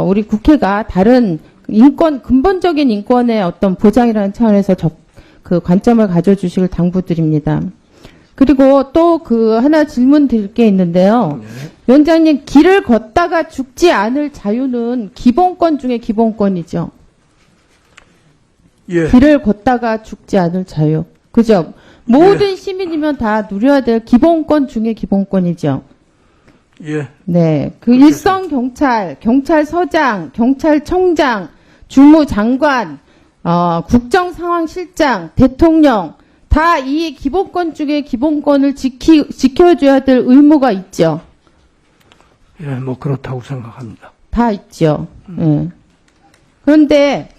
우리 국회가 다른 인권, 근본적인 인권의 어떤 보장이라는 차원에서 그 관점을 가져주시길 당부드립니다. 그리고 또 하나 질문 드릴 게 있는데요. 위원장님, 길을 걷다가 죽지 않을 자유는 기본권 중에 기본권이죠. 예. 길을 걷다가 죽지 않을 자유. 그죠? 모든 시민이면 다 누려야 될 기본권 중에 기본권이죠. 예. 네. 그 일선 경찰, 경찰서장, 경찰청장, 주무장관, 국정상황실장, 대통령, 다 이 기본권 중에 기본권을 지켜줘야 될 의무가 있죠. 예, 뭐 그렇다고 생각합니다. 다 있죠. 예. 그런데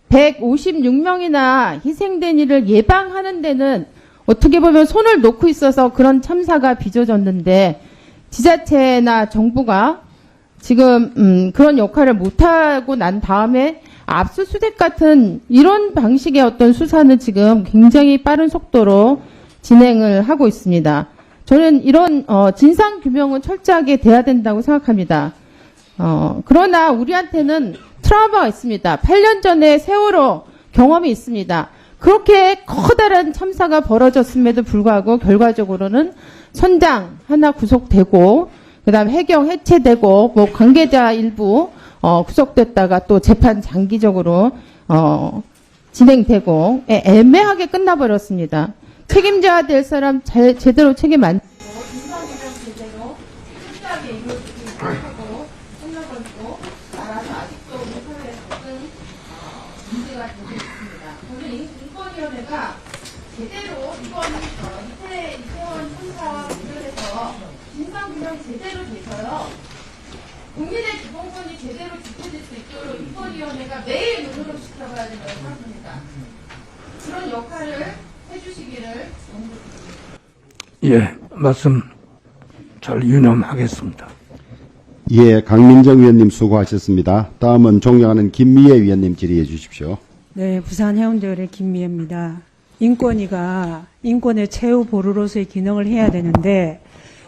156명이나 희생된 일을 예방하는 데는 어떻게 보면 손을 놓고 있어서 그런 참사가 빚어졌는데, 지자체나 정부가 지금 그런 역할을 못하고 난 다음에 압수수색 같은 이런 방식의 어떤 수사는 지금 굉장히 빠른 속도로 진행을 하고 있습니다. 저는 이런 진상규명은 철저하게 돼야 된다고 생각합니다. 그러나 우리한테는 트라우마가 있습니다. 8년 전에 세월호 경험이 있습니다. 그렇게 커다란 참사가 벌어졌음에도 불구하고 결과적으로는 선장 하나 구속되고, 그다음 해경 해체되고, 뭐 관계자 일부 구속됐다가 또 재판 장기적으로 진행되고 애매하게 끝나버렸습니다. 책임져야 될 사람 제대로 책임 안 제대로 철저하게 이루어지지 못하고 끝나버리고 따라서 아직도 우리 사회에 큰 문제가 되고 있습니다. 저는 인권위원회가 제대로 이번 이태원 참사와 관련해서 진상규명 제대로 돼서요, 국민의 기본권이 제대로 지켜질 수 있도록 인권위원회가 매일 노력을 지켜봐야 된다고 생각합니다. 그런 역할을 해주시기를 예, 말씀 잘 유념하겠습니다. 예, 강민정 위원님 수고하셨습니다. 다음은 존경하는 김미애 위원님 질의해 주십시오. 네, 부산 해운대의뢰 김미애입니다. 인권위가 인권의 최후 보루로서의 기능을 해야 되는데,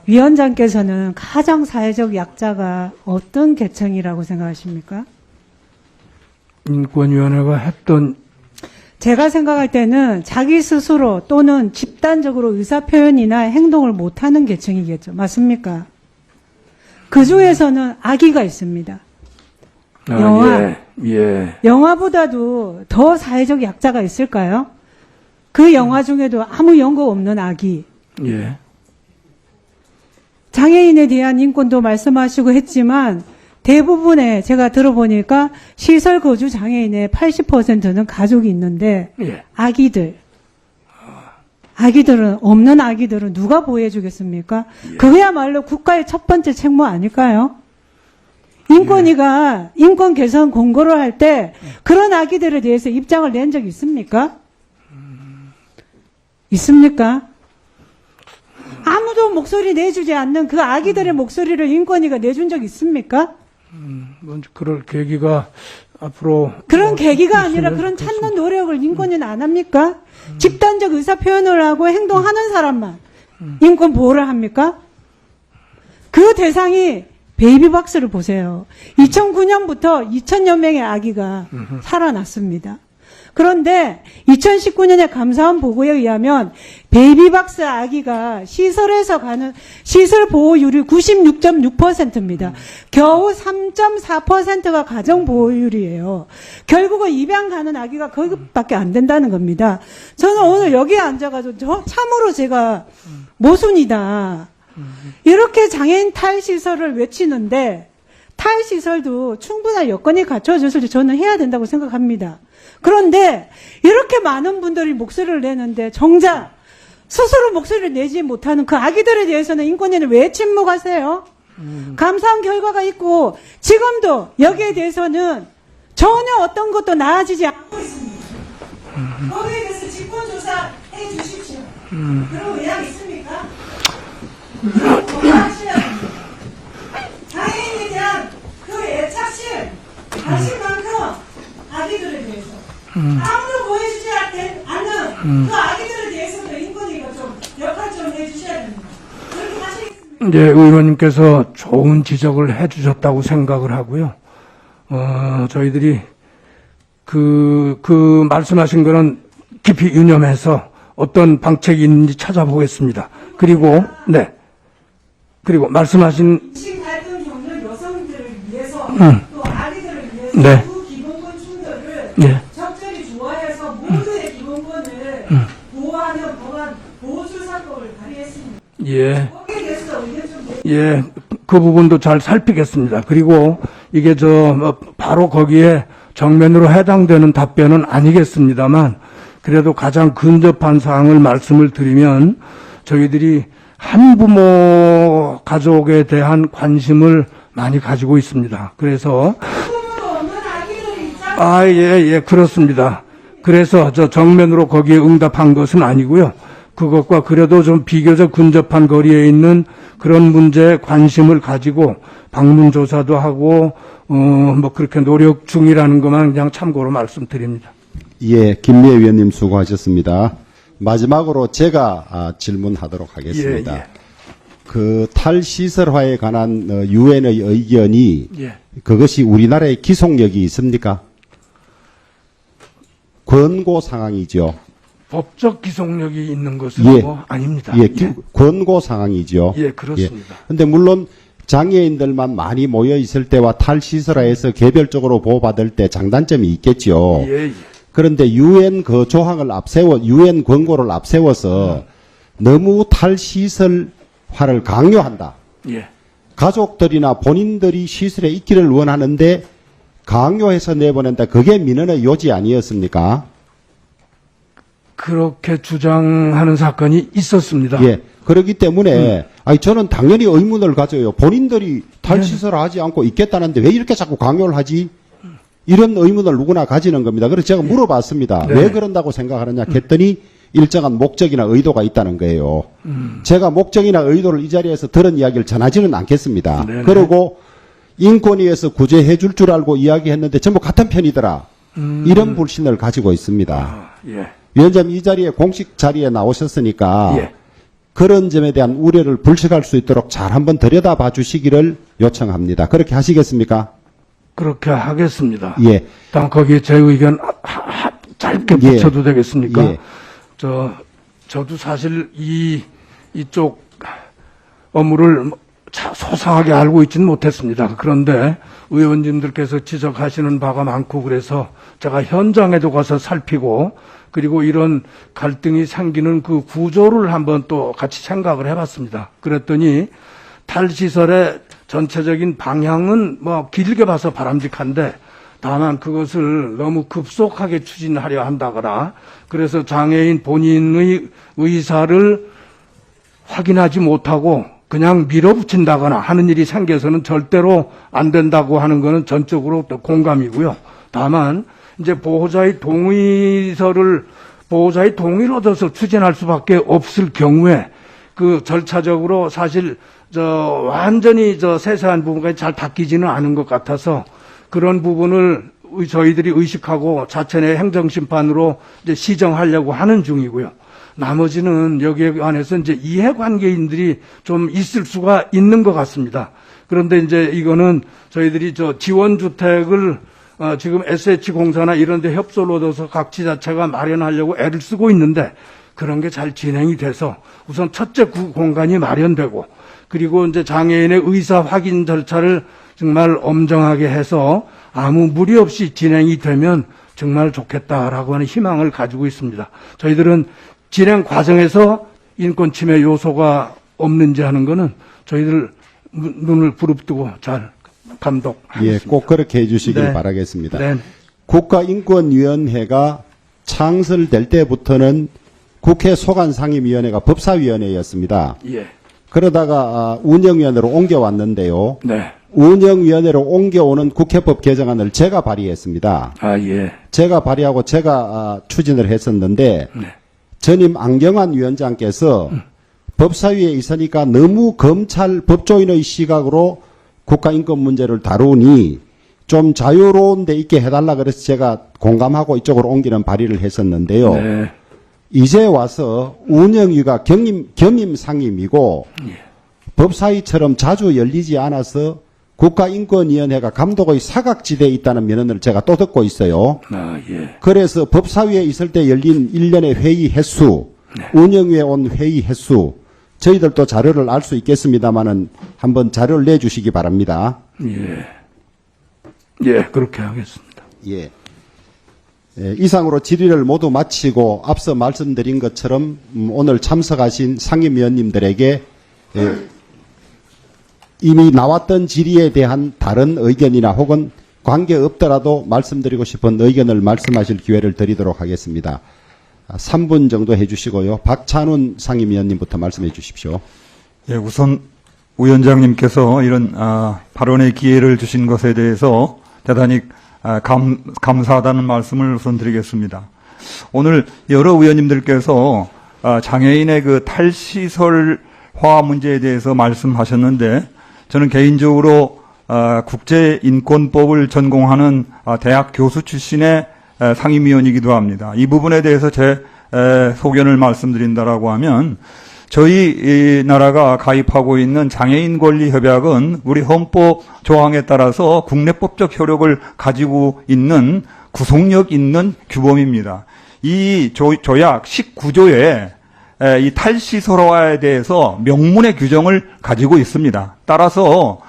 위원장께서는 가장 사회적 약자가 어떤 계층이라고 생각하십니까? 인권위원회가 했던, 제가 생각할 때는 자기 스스로 또는 집단적으로 의사표현이나 행동을 못하는 계층이겠죠. 맞습니까? 그 중에서는 아기가 있습니다. 영아. 예. 영아보다도 더 사회적 약자가 있을까요? 그 영화 중에도 아무 연고 없는 아기. 예. 장애인에 대한 인권도 말씀하시고 했지만, 대부분의 제가 들어보니까 시설 거주 장애인의 80%는 가족이 있는데, 예. 아기들은 없는 아기들은 누가 보호해주겠습니까? 예. 그야말로 국가의 첫 번째 책무 아닐까요? 인권위가 인권 개선 공고를 할 때 그런 아기들에 대해서 입장을 낸 적 있습니까? 있습니까? 아무도 목소리 내주지 않는 그 아기들의 목소리를 인권위가 내준 적 있습니까? 먼저 그럴 계기가 앞으로 그런 계기가 아니라 있으면 그런 좋겠습니다. 찾는 노력을 인권위는 안 합니까? 집단적 의사표현을 하고 행동하는 사람만 인권 보호를 합니까? 그 대상이 베이비박스를 보세요. 2009년부터 2,000여 명의 아기가 살아났습니다. 그런데 2019년에 감사원 보고에 의하면 베이비박스 아기가 시설에서 가는 시설 보호율이 96.6%입니다. 겨우 3.4%가 가정 보호율이에요. 결국은 입양 가는 아기가 거기밖에 안 된다는 겁니다. 저는 오늘 여기에 앉아가지고 참으로 제가 모순이다. 이렇게 장애인 탈시설을 외치는데 탈시설도 충분한 여건이 갖춰졌을 때 저는 해야 된다고 생각합니다. 그런데 이렇게 많은 분들이 목소리를 내는데 정작 스스로 목소리를 내지 못하는 그 아기들에 대해서는 인권위는 왜 침묵하세요? 감사한 결과가 있고 지금도 여기에 대해서는 전혀 어떤 것도 나아지지 않고 있습니다. 거기에 대해서 직권조사 해 주십시오. 그런 의향 있습니까? 하셔야 됩니다. 장애인에 대한 그 애착심, 당신만큼 아기들에 대해서 아무도 보여주지 않는 그 아기들에 대해서도 인권위가 좀 역할 좀 해주셔야 됩니다. 그렇게 하시겠습니까? 이제 의원님께서 좋은 지적을 해주셨다고 생각을 하고요. 저희들이 그 말씀하신 거는 깊이 유념해서 어떤 방책이 있는지 찾아보겠습니다. 그리고 그리고 말씀하신 신 갈등 겪는 여성들을 위해서 또 아기들을 위해서 네. 그 기본권 충돌을 예. 적절히 조화해서 모두의 기본권을 보호하는 법안 보호출사법을 발의했습니다. 예. 거기에 대해서 의견 좀 예, 그 부분도 잘 살피겠습니다. 그리고 이게 바로 거기에 정면으로 해당되는 답변은 아니겠습니다만, 그래도 가장 근접한 사항을 말씀을 드리면, 저희들이 한부모 가족에 대한 관심을 많이 가지고 있습니다. 그래서, 예, 그렇습니다. 그래서 정면으로 거기에 응답한 것은 아니고요. 그것과 그래도 좀 비교적 근접한 거리에 있는 그런 문제에 관심을 가지고 방문조사도 하고, 그렇게 노력 중이라는 것만 그냥 참고로 말씀드립니다. 예, 김미애 위원님 수고하셨습니다. 마지막으로 제가 질문하도록 하겠습니다. 예. 그 탈시설화에 관한 유엔의 의견이 예. 그것이 우리나라에 기속력이 있습니까? 권고 상황이죠. 법적 기속력이 있는 것은 예. 아닙니다. 예, 권고 상황이죠. 예, 그렇습니다. 근데 물론 장애인들만 많이 모여 있을 때와 탈시설화에서 개별적으로 보호받을 때 장단점이 있겠죠. 예. 그런데 유엔 그 조항을 유엔 권고를 앞세워서 너무 탈시설화를 강요한다. 예. 가족들이나 본인들이 시설에 있기를 원하는데 강요해서 내보낸다. 그게 민원의 요지 아니었습니까? 그렇게 주장하는 사건이 있었습니다. 예. 그렇기 때문에 저는 당연히 의문을 가져요. 본인들이 탈시설 하지 않고 있겠다는데 왜 이렇게 자꾸 강요를 하지? 이런 의문을 누구나 가지는 겁니다. 그래서 제가 물어봤습니다. 네. 왜 그런다고 생각하느냐 했더니 일정한 목적이나 의도가 있다는 거예요. 제가 목적이나 의도를 이 자리에서 들은 이야기를 전하지는 않겠습니다. 네네. 그리고 인권위에서 구제해 줄 줄 알고 이야기했는데 전부 같은 편이더라. 이런 불신을 가지고 있습니다. 예. 위원장님 이 자리에 공식 자리에 나오셨으니까 예. 그런 점에 대한 우려를 불식할 수 있도록 잘 한번 들여다봐 주시기를 요청합니다. 그렇게 하시겠습니까? 그렇게 하겠습니다. 예. 다음 거기에 제 의견 짧게 예. 붙여도 되겠습니까? 예. 저도 사실 이쪽 업무를 소상하게 알고 있지는 못했습니다. 그런데 의원님들께서 지적하시는 바가 많고 그래서 제가 현장에도 가서 살피고 그리고 이런 갈등이 생기는 그 구조를 한번 또 같이 생각을 해봤습니다. 그랬더니 탈시설의 전체적인 방향은 길게 봐서 바람직한데 다만 그것을 너무 급속하게 추진하려 한다거나 그래서 장애인 본인의 의사를 확인하지 못하고 그냥 밀어붙인다거나 하는 일이 생겨서는 절대로 안 된다고 하는 것은 전적으로 또 공감이고요. 다만 이제 보호자의 동의를 얻어서 추진할 수밖에 없을 경우에 그 절차적으로 사실 완전히 세세한 부분까지 잘 바뀌지는 않은 것 같아서 그런 부분을 저희들이 의식하고 자체 내 행정심판으로 이제 시정하려고 하는 중이고요. 나머지는 여기에 관해서 이제 이해관계인들이 좀 있을 수가 있는 것 같습니다. 그런데 이제 이거는 저희들이 지원주택을 지금 SH공사나 이런 데 협조를 얻어서 각 지자체가 마련하려고 애를 쓰고 있는데 그런 게 잘 진행이 돼서 우선 첫째 공간이 마련되고 그리고 이제 장애인의 의사 확인 절차를 정말 엄정하게 해서 아무 무리 없이 진행이 되면 정말 좋겠다라고 하는 희망을 가지고 있습니다. 저희들은 진행 과정에서 인권 침해 요소가 없는지 하는 거는 저희들 눈을 부릅뜨고 잘 감독하겠습니다. 예, 꼭 그렇게 해주시길 네. 바라겠습니다. 네. 국가인권위원회가 창설될 때부터는 국회 소관상임위원회가 법사위원회였습니다. 예. 그러다가 운영위원회로 옮겨왔는데요. 네. 운영위원회로 옮겨오는 국회법 개정안을 제가 발의했습니다. 아, 예. 제가 발의하고 제가 추진을 했었는데 네. 전임 안경환 위원장께서 법사위에 있으니까 너무 검찰 법조인의 시각으로 국가인권 문제를 다루니 좀 자유로운 데 있게 해달라 그래서 제가 공감하고 이쪽으로 옮기는 발의를 했었는데요. 네. 이제 와서 운영위가 겸임 상임이고 법사위처럼 자주 열리지 않아서 국가인권위원회가 감독의 사각지대에 있다는 면허를 제가 또 듣고 있어요. 아, 예. 그래서 법사위에 있을 때 열린 일련의 회의 횟수, 운영위에 온 회의 횟수, 저희들도 자료를 알 수 있겠습니다만은 한번 자료를 내주시기 바랍니다. 예. 예, 그렇게 하겠습니다. 예. 예, 이상으로 질의를 모두 마치고 앞서 말씀드린 것처럼 오늘 참석하신 상임위원님들에게 이미 나왔던 질의에 대한 다른 의견이나 혹은 관계없더라도 말씀드리고 싶은 의견을 말씀하실 기회를 드리도록 하겠습니다. 3분 정도 해주시고요. 박찬훈 상임위원님부터 말씀해 주십시오. 예, 우선 위원장님께서 이런 발언의 기회를 주신 것에 대해서 대단히 감사하다는 말씀을 우선 드리겠습니다. 오늘 여러 의원님들께서 장애인의 그 탈시설화 문제에 대해서 말씀하셨는데 저는 개인적으로 국제인권법을 전공하는 대학 교수 출신의 상임위원이기도 합니다. 이 부분에 대해서 제 소견을 말씀드린다라고 하면 저희 나라가 가입하고 있는 장애인 권리 협약은 우리 헌법 조항에 따라서 국내법적 효력을 가지고 있는 구속력 있는 규범입니다. 이 조약 19조에 이 탈시설화에 대해서 명문의 규정을 가지고 있습니다. 따라서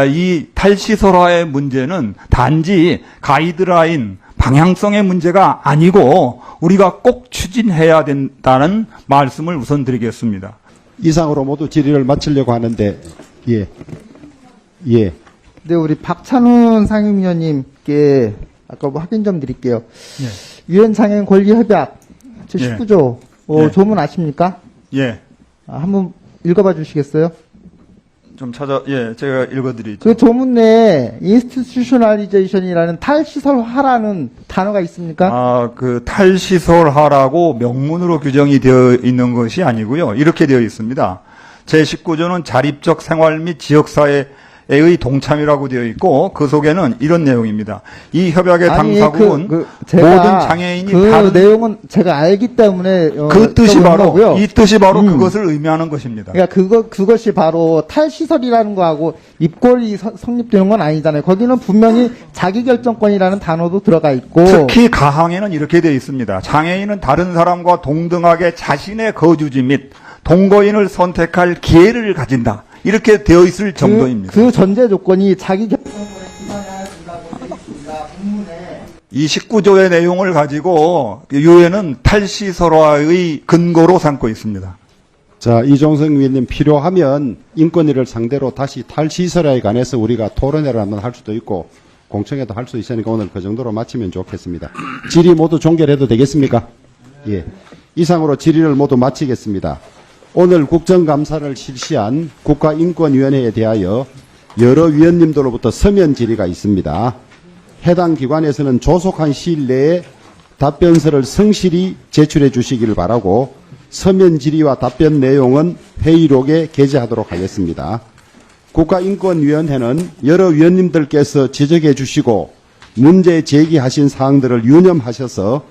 이 탈시설화의 문제는 단지 가이드라인 방향성의 문제가 아니고 우리가 꼭 추진해야 된다는 말씀을 우선 드리겠습니다. 이상으로 모두 질의를 마치려고 하는데 예. 예. 네, 우리 박찬훈 상임위원님께 아까 뭐 확인 좀 드릴게요. 예. 유엔 장애인 권리 협약 예. 19조 예. 조문 아십니까? 예. 한번 읽어봐 주시겠어요? 좀 제가 읽어드리죠. 그 조문 내에 institutionalization이라는 탈시설화라는 단어가 있습니까? 그 탈시설화라고 명문으로 규정이 되어 있는 것이 아니고요. 이렇게 되어 있습니다. 제19조는 자립적 생활 및 지역사회의 동참이라고 되어 있고 그 속에는 이런 내용입니다. 이 협약의 당사국은 모든 장애인이 그 다른 내용은 제가 알기 때문에 그 뜻이 바로 거고요. 이 뜻이 바로 그것을 의미하는 것입니다. 그러니까 그것이 바로 탈시설이라는 거하고 입권이 성립되는 건 아니잖아요. 거기는 분명히 자기결정권이라는 단어도 들어가 있고 특히 가항에는 이렇게 되어 있습니다. 장애인은 다른 사람과 동등하게 자신의 거주지 및 동거인을 선택할 기회를 가진다. 이렇게 되어 있을 정도입니다. 그 전제 조건이 자기결정권에 기반해야 된다고 되어 있습니다. 본문에. 이 19조의 내용을 가지고 유엔은 탈시설화의 근거로 삼고 있습니다. 자, 이종성 위원님 필요하면 인권위를 상대로 다시 탈시설화에 관해서 우리가 토론회를 한번 할 수도 있고 공청회도 할 수 있으니까 오늘 그 정도로 마치면 좋겠습니다. 질의 모두 종결해도 되겠습니까? 예. 이상으로 질의를 모두 마치겠습니다. 오늘 국정감사를 실시한 국가인권위원회에 대하여 여러 위원님들로부터 서면 질의가 있습니다. 해당 기관에서는 조속한 시일 내에 답변서를 성실히 제출해 주시기를 바라고 서면 질의와 답변 내용은 회의록에 게재하도록 하겠습니다. 국가인권위원회는 여러 위원님들께서 지적해 주시고 문제 제기하신 사항들을 유념하셔서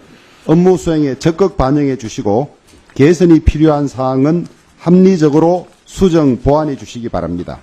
업무 수행에 적극 반영해 주시고 개선이 필요한 사항은 합리적으로 수정 보완해 주시기 바랍니다.